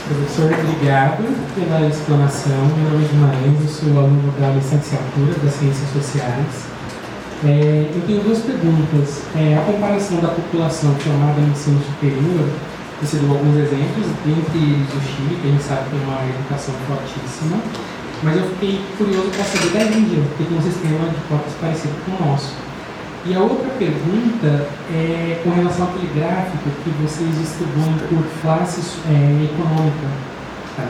Professor, obrigado pela explanação. Meu nome é Guimarães, eu sou aluno da licenciatura das Ciências Sociais. Eu tenho duas perguntas. A comparação da população formada no ensino superior, você deu alguns exemplos, dentre eles o Chile, que a gente sabe que tem uma educação fortíssima, mas eu fiquei curioso para saber da Índia, porque tem um sistema de cotas parecido com o nosso. E a outra pergunta é com relação ao poligráfico que vocês estudam por classes econômica,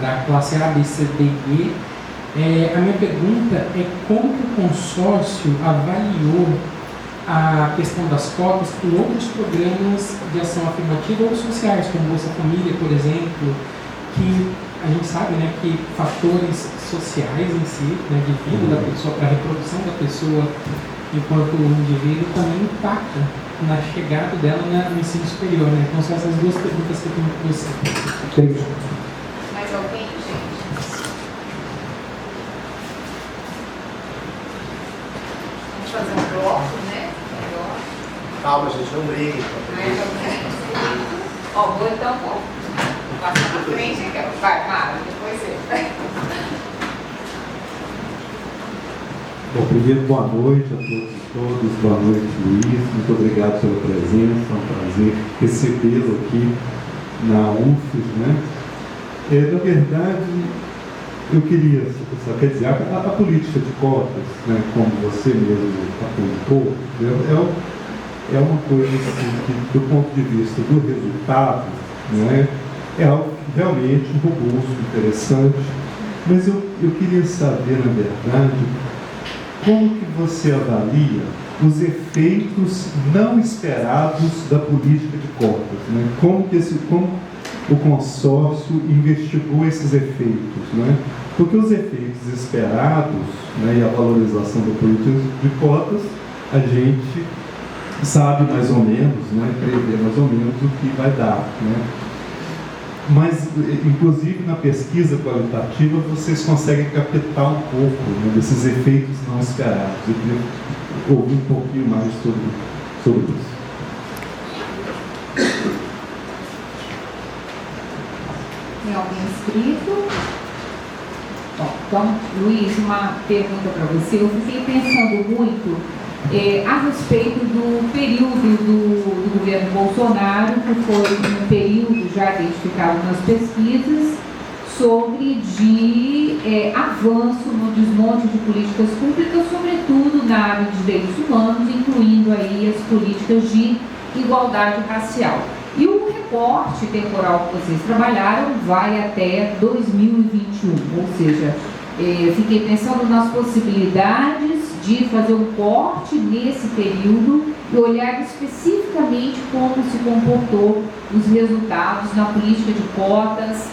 da classe A, B, C, D e E. A minha pergunta é como que o consórcio avaliou a questão das cotas com outros programas de ação afirmativa ou sociais, como Bolsa Família, por exemplo, que a gente sabe, né, que fatores sociais em si, né, de vida da pessoa, para a reprodução da pessoa enquanto indivíduo, também impacta na chegada dela no ensino superior, né? Então são essas duas perguntas que eu tenho para você. Obrigado. Mais alguém, gente? Vamos fazer um bloco, né? Calma, gente, não brigue. Ó, vou então, passar na frente aqui, ó. Vai, Mara, depois você. Bom, primeiro, boa noite a todos e todas. Boa noite, Luiz. Muito obrigado pela presença. É um prazer recebê-lo aqui na UFES, né? Na verdade, eu queria, quer dizer, a política de cotas, né, como você mesmo apontou, é uma coisa assim, que, do ponto de vista do resultado, né, é algo realmente robusto, interessante, mas eu queria saber, na verdade, como que você avalia os efeitos não esperados da política de cotas, né? Como o consórcio investigou esses efeitos, né? Porque os efeitos esperados, né, e a valorização da política de cotas, a gente sabe mais ou menos, né, prever mais ou menos o que vai dar, né? Mas, inclusive, na pesquisa qualitativa, vocês conseguem captar um pouco, né, desses efeitos não esperados. Eu queria ouvir um pouquinho mais sobre isso. Tem alguém inscrito? Bom, então, Luiz, uma pergunta para você. Eu fiquei pensando muito a respeito do período do governo Bolsonaro, que foi um período já identificado nas pesquisas, sobre avanço no desmonte de políticas públicas, sobretudo na área de direitos humanos, incluindo aí as políticas de igualdade racial. E o recorte temporal que vocês trabalharam vai até 2021, ou seja, fiquei pensando nas possibilidades de fazer um corte nesse período e olhar especificamente como se comportou os resultados na política de cotas,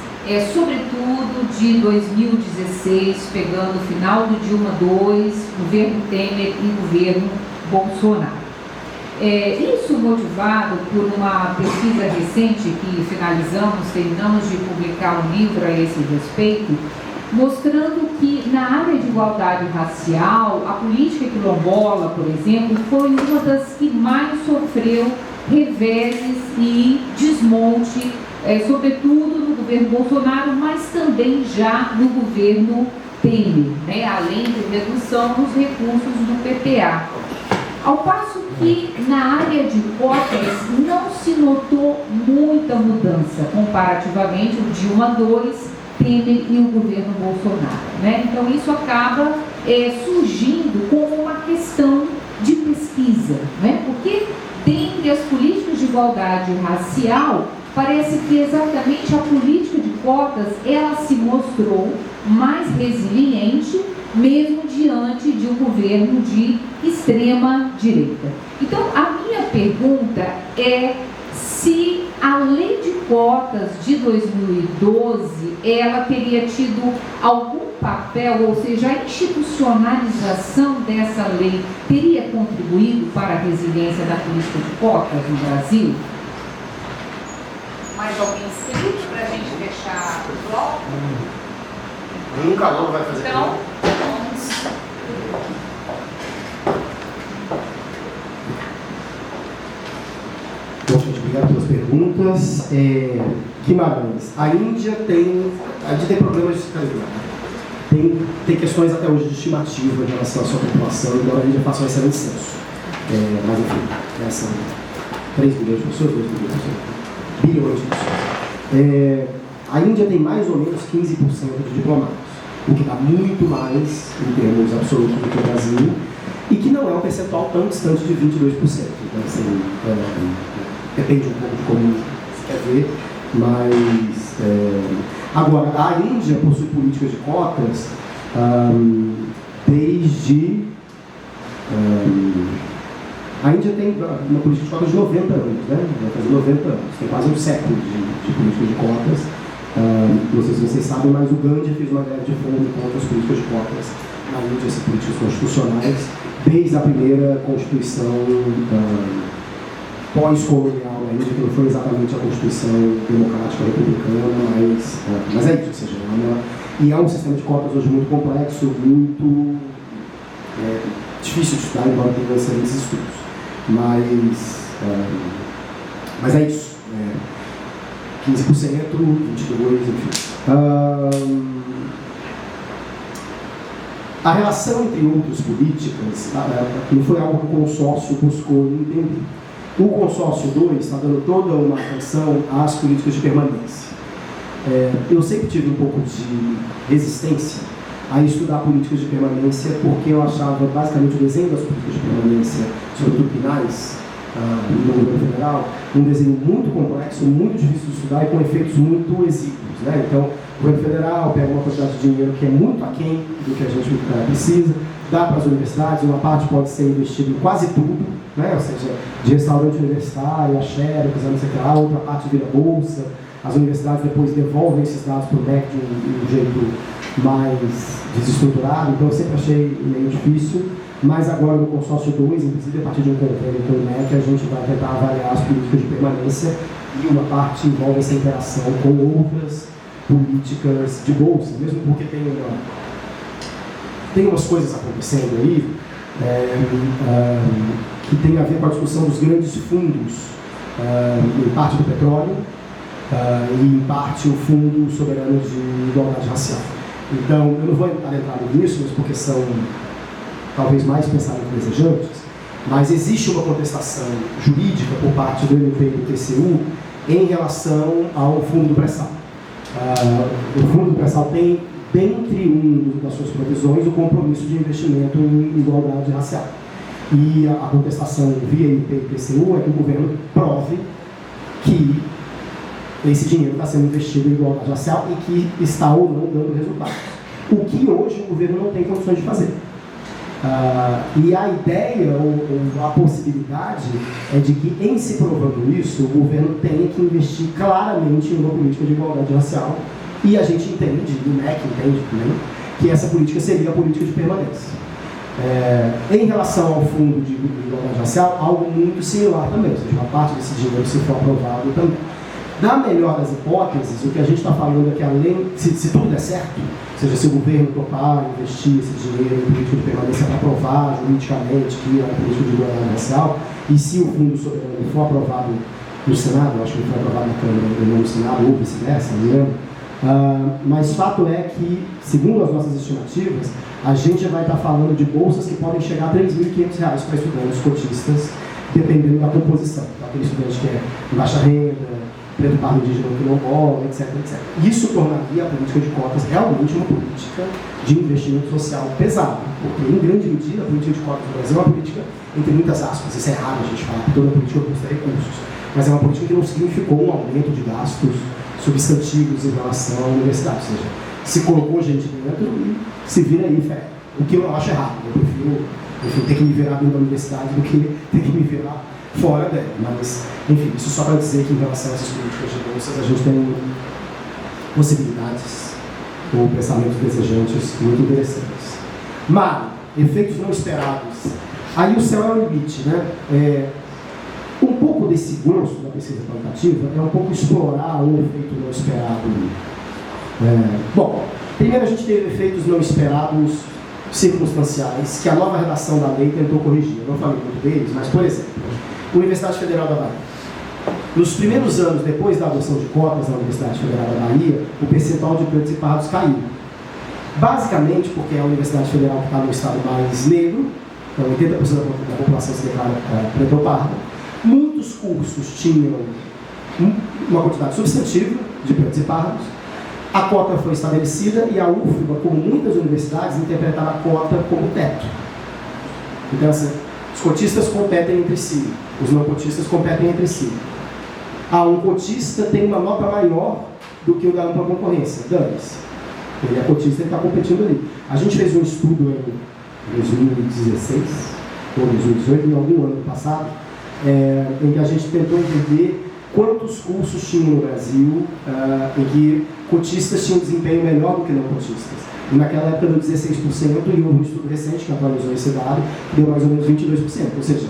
sobretudo de 2016, pegando o final do Dilma II, governo Temer e governo Bolsonaro. Isso motivado por uma pesquisa recente que terminamos de publicar um livro a esse respeito, mostrando que na área de igualdade racial, a política quilombola, por exemplo, foi uma das que mais sofreu reveses e desmonte, sobretudo no governo Bolsonaro, mas também já no governo Temer, né, além de redução dos recursos do PPA. Ao passo que na área de cotas não se notou muita mudança comparativamente o Dilma II, Temer e o governo Bolsonaro, né? Então isso acaba surgindo como uma questão de pesquisa, né? Porque dentre as políticas de igualdade racial, parece que exatamente a política de cotas ela se mostrou mais resiliente, mesmo diante de um governo de extrema direita. Então a minha pergunta é se a lei de cotas de 2012, ela teria tido algum papel, ou seja, a institucionalização dessa lei teria contribuído para a resiliência da política de cotas no Brasil? Mais alguém inscrito para a gente fechar o bloco? Nunca não vai fazer Então, tudo. Bom, gente, obrigado pelas perguntas. perguntas. Guimarães, a Índia tem problemas de tem questões até hoje de estimativa em relação à sua população, embora a Índia faça um excelente censo. Mas enfim, são 3 bilhões de pessoas, 2 bilhões de pessoas. A Índia tem mais ou menos 15% de diplomados, o que dá muito mais em termos absolutos do que o Brasil, e que não é um percentual tão distante de 22%. Então, assim, depende um pouco de como você quer ver, mas... Agora, a Índia possui políticas de cotas desde... a Índia tem uma política de cotas de 90 anos, né? Vai fazer 90 anos, tem quase um século de política de cotas. Não sei se vocês sabem, mas o Gandhi fez uma greve de fome contra as políticas de cotas na Índia, essas políticas constitucionais, desde a primeira Constituição pós-colonial na Índia, que não foi exatamente a Constituição democrática republicana, mas é isso, ou seja, é um sistema de cotas hoje muito complexo, muito difícil de estudar, embora tenha excelentes estudos. Mas é isso. 15%, 22%, enfim. A relação entre outras políticas não foi algo que o consórcio buscou entender. O consórcio 2 está dando toda uma atenção às políticas de permanência. Eu sempre tive um pouco de resistência a estudar políticas de permanência, porque eu achava basicamente o desenho das políticas de permanência, sobretudo finais, no governo federal, um desenho muito complexo, muito difícil de estudar e com efeitos muito exíguos, né? Então, o governo federal pega uma quantidade de dinheiro que é muito aquém do que a gente precisa, dá para as universidades, uma parte pode ser investida em quase tudo, né? Ou seja, de restaurante universitário, a xerox, não sei o que lá, outra parte vira bolsa, as universidades depois devolvem esses dados para o MEC de um jeito mais desestruturado, então eu sempre achei meio difícil. Mas agora no consórcio 2, inclusive a partir de um convênio com o MEC, a gente vai tentar avaliar as políticas de permanência e uma parte envolve essa interação com outras políticas de bolsa, mesmo porque tem umas coisas acontecendo aí que tem a ver com a discussão dos grandes fundos, em parte do petróleo e em parte o Fundo Soberano de Igualdade Racial. Então, eu não vou entrar nisso, mas porque são talvez mais pensamento desejantes, mas existe uma contestação jurídica por parte do MP e do TCU em relação ao fundo do pré-sal. O fundo do pré-sal tem, dentre uma das suas provisões, o compromisso de investimento em igualdade racial. E a contestação via MP e TCU é que o governo prove que esse dinheiro está sendo investido em igualdade racial e que está ou não dando resultado. O que hoje o governo não tem condições de fazer. E a ideia ou a possibilidade é de que, em se provando isso, o governo tenha que investir claramente em uma política de igualdade racial, e a gente entende, o MEC entende também, que essa política seria a política de permanência. Em relação ao fundo de igualdade racial, algo muito similar também, ou seja, uma parte desse dinheiro, se for aprovado também. Na melhor das hipóteses, o que a gente está falando é que, além, se tudo der certo, ou seja, se o governo topar investir esse dinheiro em política de permanência para provar juridicamente que é uma política de igualdade racial, e se o fundo soberano for aprovado no Senado, acho que ele foi aprovado na Câmara e não no Senado, ou vice-versa, não lembro, mas fato é que, segundo as nossas estimativas, a gente vai estar falando de bolsas que podem chegar a R$ 3.500 para estudantes cotistas, dependendo da composição. Então, aquele estudante que é de baixa renda, preto, pardo, indígena, quilombola, etc, etc. Isso tornaria a política de cotas realmente uma política de investimento social pesado, porque, em grande medida, a política de cotas no Brasil é uma política, entre muitas aspas, isso é raro a gente falar, porque toda política custa recursos, mas é uma política que não significou um aumento de gastos substantivos em relação à universidade, ou seja, se colocou gente dentro e se vira aí, fé. O que eu acho errado, eu prefiro ter que me virar dentro da universidade do que ter que me virar fora dela, mas, enfim, isso só para dizer que em relação a essas políticas de bolsas a gente tem possibilidades ou pensamentos desejantes muito interessantes. Mas, efeitos não esperados. Aí o céu é o limite, né? Um pouco desse gosto da pesquisa qualitativa é um pouco explorar o efeito não esperado. Bom, primeiro a gente teve efeitos não esperados circunstanciais que a nova redação da lei tentou corrigir. Eu não falei muito deles, mas, por exemplo, Universidade Federal da Bahia. Nos primeiros anos, depois da adoção de cotas na Universidade Federal da Bahia, o percentual de pretos e pardos caiu. Basicamente porque é a Universidade Federal que está no estado mais negro, então 80% da população se declara preto ou pardo. Muitos cursos tinham uma quantidade substantiva de pretos e pardos. A cota foi estabelecida e a UFBA, como muitas universidades, interpretaram a cota como teto. Então, assim, os cotistas competem entre si, os não cotistas competem entre si. Um cotista tem uma nota maior do que o da ampla concorrência, dane-se. Ele é cotista e está competindo ali. A gente fez um estudo em 2016, ou 2018, em algum ano passado, em que a gente tentou entender quantos cursos tinham no Brasil em que cotistas tinham desempenho melhor do que não cotistas. E naquela época deu 16%, e houve um estudo recente que atualizou esse dado, que deu mais ou menos 22%. Ou seja,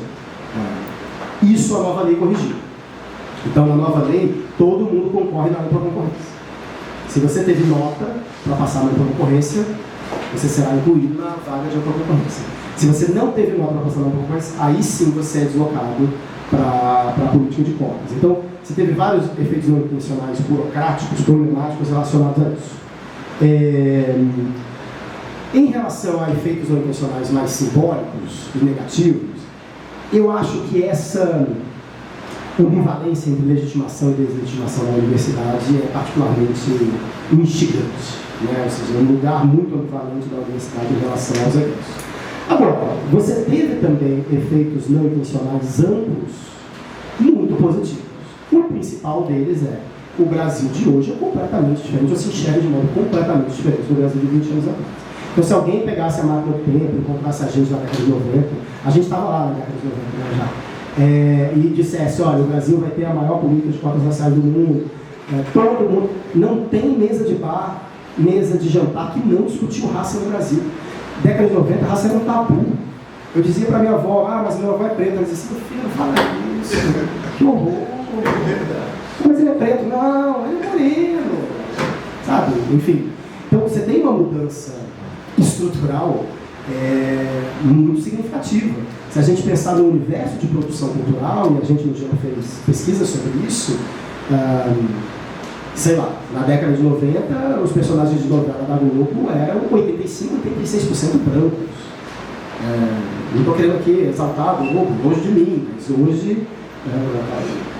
isso a nova lei corrigiu. Então, na nova lei, todo mundo concorre na ampla concorrência. Se você teve nota para passar na ampla concorrência, você será incluído na vaga de ampla concorrência. Se você não teve nota para passar na ampla concorrência, aí sim você é deslocado para a política de cotas. Então, você teve vários efeitos não intencionais burocráticos, problemáticos relacionados a isso. Em relação a efeitos não intencionais mais simbólicos e negativos, eu acho que essa ambivalência entre legitimação e deslegitimação da universidade é particularmente instigante, né? Ou seja, é um lugar muito ambivalente da universidade em relação aos eventos. Agora, você teve também efeitos não intencionais amplos muito positivos. O principal deles é o Brasil de hoje é completamente diferente, ou se enxerga de modo completamente diferente do Brasil de 20 anos atrás. Então, se alguém pegasse a máquina do tempo e encontrasse a gente na década de 90, a gente estava lá na década de 90, né, já. E dissesse, olha, o Brasil vai ter a maior política de cotas raciais do mundo, todo mundo, não tem mesa de bar, mesa de jantar que não discutiu raça no Brasil. Década de 90, raça era um tabu. Eu dizia para minha avó, mas minha avó é preta. Ela dizia assim, meu filho, não fala isso, que horror. Mas ele é preto. Não, ele é moreno. Sabe, enfim. Então você tem uma mudança estrutural muito significativa. Se a gente pensar no universo de produção cultural, e a gente no GEM fez pesquisa sobre isso, sei lá, na década de 90, os personagens de novela da Globo eram 85%, 86% brancos. Não estou querendo aqui exaltar a Globo, longe de mim, mas hoje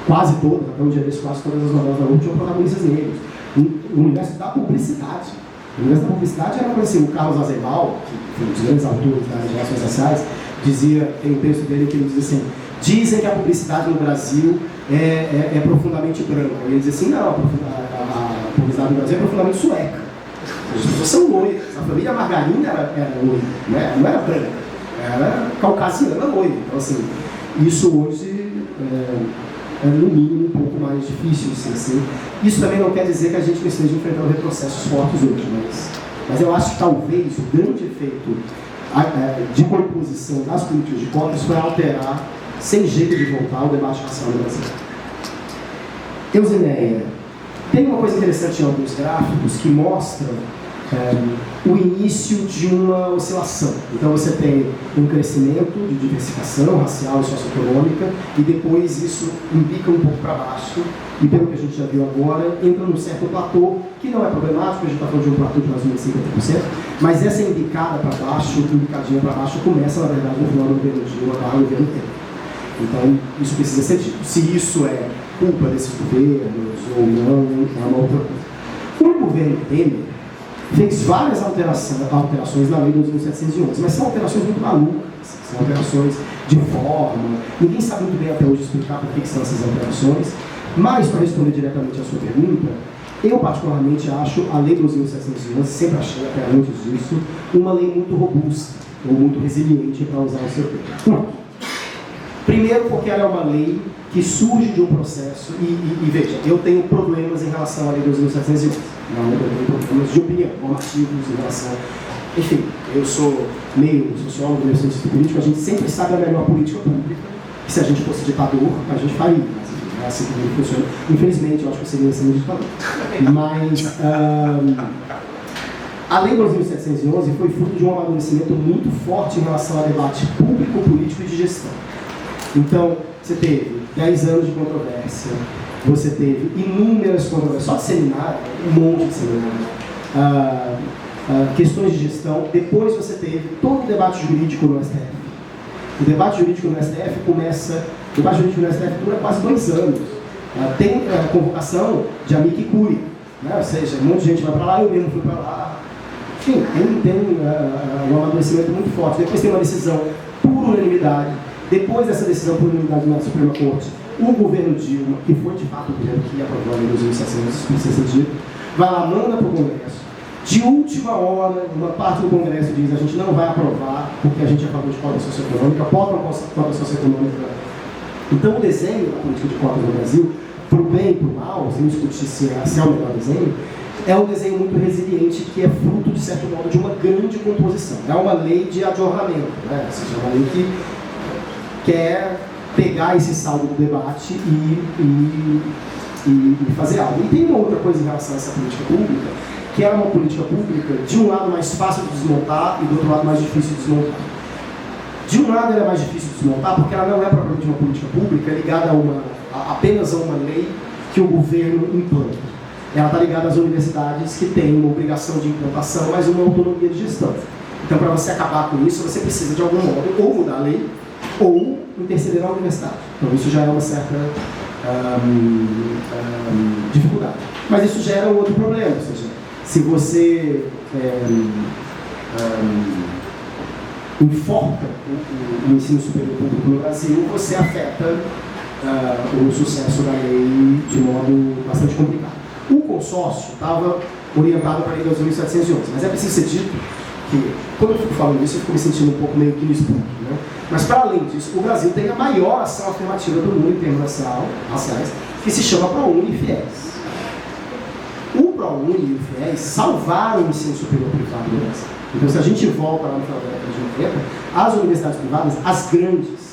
quase todas, até um dia desse, quase todas as novelas da Globo tinham protagonistas negros. O universo da publicidade. O universo da publicidade era assim, o Carlos Azerbal, que foi um dos grandes autores das relações raciais, dizia, tem um texto dele que ele diz assim, dizem que a publicidade no Brasil é profundamente branca. E ele diz assim, não, a publicidade no Brasil é profundamente sueca. As pessoas são loiras. A família Margarina era loira, né? Não era branca, era caucasiana loira. Então, assim, isso hoje é no mínimo um pouco mais difícil de ser assim. Isso também não quer dizer que a gente não esteja enfrentando retrocessos fortes hoje, mas eu acho que talvez o grande efeito de composição das políticas de cotas foi alterar, sem jeito de voltar, o debate racial no Brasil. Eusineia, tem uma coisa interessante em alguns gráficos que mostram o início de uma oscilação. Então você tem um crescimento de diversificação racial e socioeconômica e depois isso imbica um pouco para baixo e pelo que a gente já viu agora, entra num certo platô que não é problemático, a gente está falando de um platô de mais ou menos 50%, mas essa embicada para baixo, embicadinha para baixo, começa na verdade no final do governo Dilma barra governo Temer. Então isso precisa ser dito. Se isso é culpa desses governos ou não, é uma outra coisa. O governo Temer fez várias alterações na lei de 2.711, mas são alterações muito malucas, são alterações de forma, ninguém sabe muito bem até hoje explicar por que são essas alterações, mas para responder diretamente à sua pergunta, eu particularmente acho a lei 2.711, sempre achei até antes disso, uma lei muito robusta, ou muito resiliente para usar o seu termo. Primeiro porque ela é uma lei que surge de um processo, e veja, eu tenho problemas em relação à lei 2.711, não, eu tenho problemas de opinião, normativos em relação, enfim, eu sou meio sociólogo, meio cientista político, a gente sempre sabe a melhor política pública, que se a gente fosse ditador, a gente faria, mas enfim, é assim que funciona. Infelizmente, eu acho que eu seria assim ditador. Mas a lei 2.711 foi fruto de um amadurecimento muito forte em relação ao debate público, político e de gestão. Então, você teve 10 anos de controvérsia, você teve inúmeras controvérsias, só de seminário, um monte de seminário, questões de gestão. Depois você teve todo o debate jurídico no STF. O debate jurídico no STF o debate jurídico no STF dura quase 2 anos. Tem a convocação de amici curiae, né? Ou seja, um monte de gente vai para lá, eu mesmo fui para lá. Enfim, tem um amadurecimento muito forte. Depois tem uma decisão por unanimidade. Depois dessa decisão por unanimidade na Suprema Corte, o governo Dilma, que foi de fato o governo que aprovou a lei 2.700, vai lá, manda para o Congresso. De última hora, uma parte do Congresso diz: a gente não vai aprovar porque a gente é a favor de cota socioeconômica, bota uma cota socioeconômica. Então, o desenho da política de cotas no Brasil, para o bem e para o mal, sem discutir se é o melhor desenho, é um desenho muito resiliente que é fruto, de certo modo, de uma grande composição. É uma lei de adornamento, né? Ou seja, uma lei que quer pegar esse saldo do debate e fazer algo. E tem uma outra coisa em relação a essa política pública, que era uma política pública, de um lado mais fácil de desmontar e do outro lado mais difícil de desmontar. De um lado ela é mais difícil de desmontar porque ela não é propriamente uma política pública ligada apenas a uma lei que o governo implanta. Ela está ligada às universidades que têm uma obrigação de implantação, mas uma autonomia de gestão. Então, para você acabar com isso, você precisa de algum modo ou mudar a lei ou interceder na universidade. Então, isso já é uma certa dificuldade. Mas isso gera um outro problema, ou seja, se você enforca o ensino superior público no Brasil, você afeta o sucesso da lei de modo bastante complicado. O consórcio estava orientado para a lei 2.711, mas é preciso ser dito que, quando eu fico falando isso, eu fico me sentindo um pouco meio que no escuro, né? Mas, para além disso, o Brasil tem a maior ação afirmativa do mundo em termos raciais, que se chama ProUni e FIES. O ProUni e o FIES salvaram o ensino superior privado do Brasil. Então, se a gente volta lá no final da década de 90, as universidades privadas, as grandes,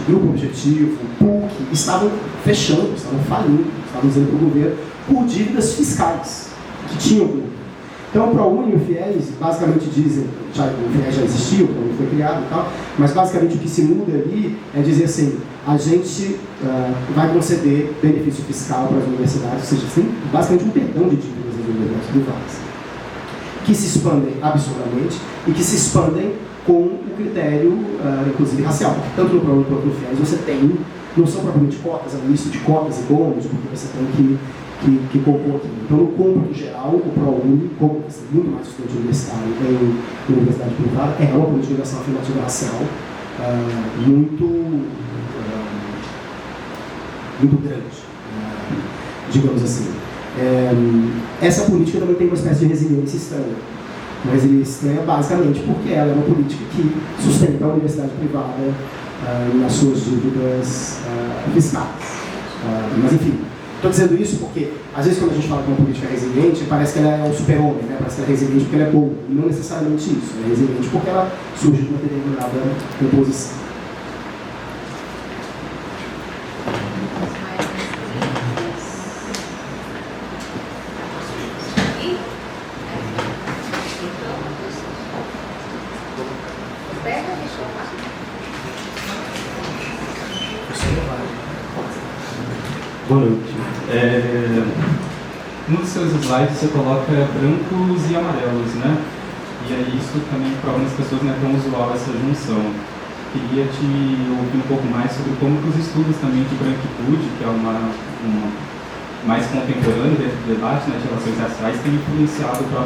Grupo Objetivo, PUC, estavam fechando, estavam falindo, estavam dizendo para o governo, por dívidas fiscais que tinham com o governo. Então, o ProUni e o FIES basicamente dizem, o FIES já existiu, o ProUni foi criado e tal, mas basicamente o que se muda ali é dizer assim: a gente vai conceder benefício fiscal para as universidades, ou seja, tem basicamente um perdão de dívidas das universidades privadas, que se expandem absurdamente e que se expandem com o critério, inclusive, racial. Tanto no ProUni quanto no FIES você tem, não são propriamente cotas, é um misto de cotas e bônus, porque você tem que compor aqui. Então, no cômputo geral, o ProUni, como você tem muito mais estudante universitário em universidade privada, é uma política de ação afirmativa racial muito grande, digamos assim. Essa política também tem uma espécie de resiliência estranha. Uma resiliência estranha basicamente porque ela é uma política que sustenta a universidade privada nas suas dívidas fiscais. Mas enfim, estou dizendo isso porque às vezes quando a gente fala que uma política é resiliente, parece que ela é um super-homem, né? Parece que ela é resiliente porque ela é boa. E não necessariamente isso. Ela é resiliente porque ela surge de uma determinada composição. Boa noite. Um dos seus slides você coloca brancos e amarelos, né? E aí isso também para algumas pessoas não é tão usual essa junção. Queria te ouvir um pouco mais sobre como que os estudos também de branquitude, que é uma mais contemporâneo dentro do debate, né, de relações raciais, tem influenciado o próprio